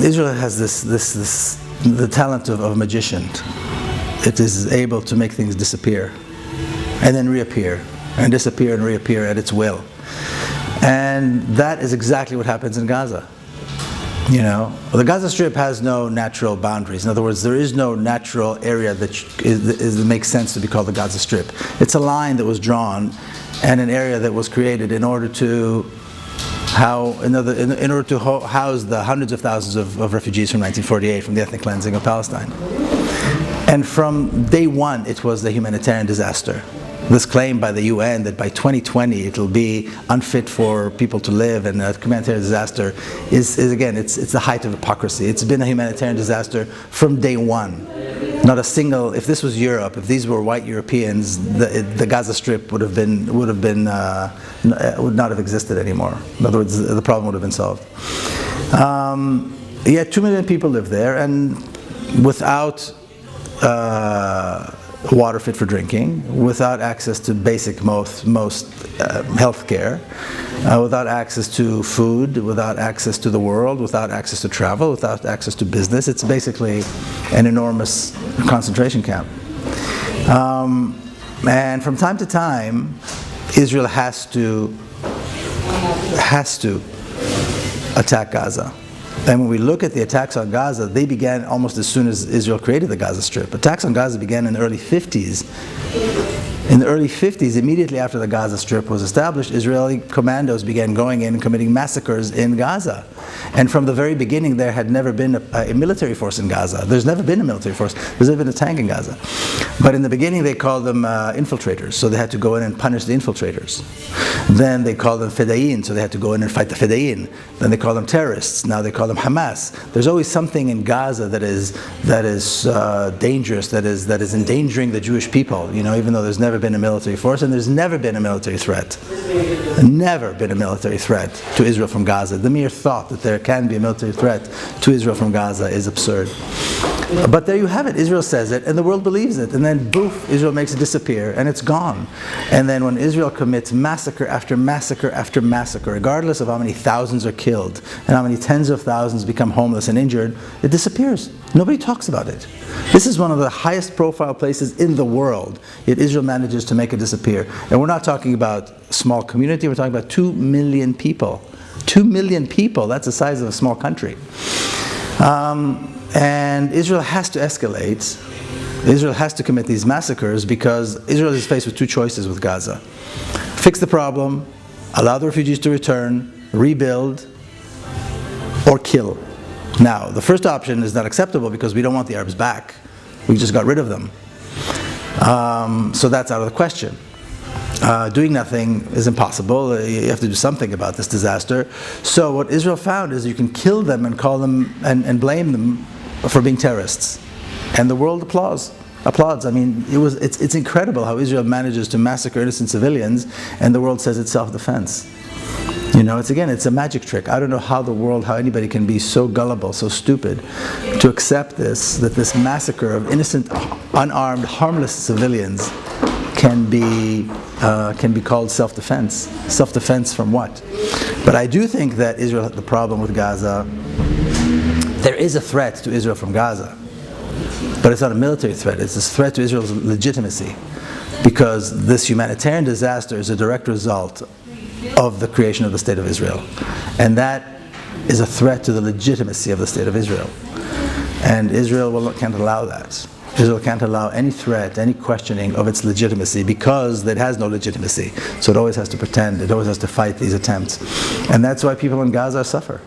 Israel has the talent of a magician. It is able to make things disappear and then reappear and disappear and reappear at its will. And that is exactly what happens in Gaza. The Gaza Strip has no natural boundaries. In other words, there is no natural area that makes sense to be called the Gaza Strip. It's a line that was drawn and an area that was created in order to house the hundreds of thousands of refugees from 1948 from the ethnic cleansing of Palestine. And from day one, it was a humanitarian disaster. This claim by the UN that by 2020 it'll be unfit for people to live and a humanitarian disaster is again, it's the height of hypocrisy. It's been a humanitarian disaster from day one. Not a single. If this was Europe, if these were white Europeans, the Gaza Strip would not have existed anymore. In other words, the problem would have been solved. Yet 2 million people live there, and without water fit for drinking, without access to basic most health care, without access to food, without access to the world, without access to travel, without access to business. It's basically an enormous concentration camp. And from time to time, Israel has to attack Gaza. And when we look at the attacks on Gaza, they began almost as soon as Israel created the Gaza Strip. Attacks on Gaza began in the early 50s. In the early 50s, immediately after the Gaza Strip was established, Israeli commandos began going in and committing massacres in Gaza. And from the very beginning, there had never been a military force in Gaza. There's never been a military force. There's never been a tank in Gaza. But in the beginning, they called them infiltrators, so they had to go in and punish the infiltrators. Then they called them fedayeen, so they had to go in and fight the fedayeen. Then they called them terrorists. Now they call them Hamas. There's always something in Gaza that is dangerous, that is endangering the Jewish people. Even though there's never been a military force, and there's never been a military threat. Never been a military threat to Israel from Gaza. The mere thought that there can be a military threat to Israel from Gaza is absurd. But there you have it. Israel says it, and the world believes it. And then, boof, Israel makes it disappear, and it's gone. And then when Israel commits massacre after massacre after massacre, regardless of how many thousands are killed, and how many tens of thousands become homeless and injured, it disappears. Nobody talks about it. This is one of the highest profile places in the world, yet Israel manages to make it disappear. And we're not talking about a small community, we're talking about 2 million people. 2 million people, that's the size of a small country. And Israel has to escalate. Israel has to commit these massacres because Israel is faced with two choices with Gaza. Fix the problem, allow the refugees to return, rebuild, or kill. Now, the first option is not acceptable because we don't want the Arabs back. We just got rid of them. So that's out of the question. Doing nothing is impossible. You have to do something about this disaster. So what Israel found is you can kill them and call them and blame them for being terrorists. And the world applauds. I mean, it's incredible how Israel manages to massacre innocent civilians and the world says it's self-defense. It's a magic trick. I don't know how anybody can be so gullible, so stupid, to accept that this massacre of innocent, unarmed, harmless civilians can be called self-defense. Self-defense from what? But I do think that Israel had the problem with Gaza. There is a threat to Israel from Gaza, but it's not a military threat. It's a threat to Israel's legitimacy, because this humanitarian disaster is a direct result of the creation of the State of Israel. And that is a threat to the legitimacy of the State of Israel. And Israel can't allow that. Israel can't allow any threat, any questioning of its legitimacy, because it has no legitimacy. So it always has to pretend, it always has to fight these attempts. And that's why people in Gaza suffer.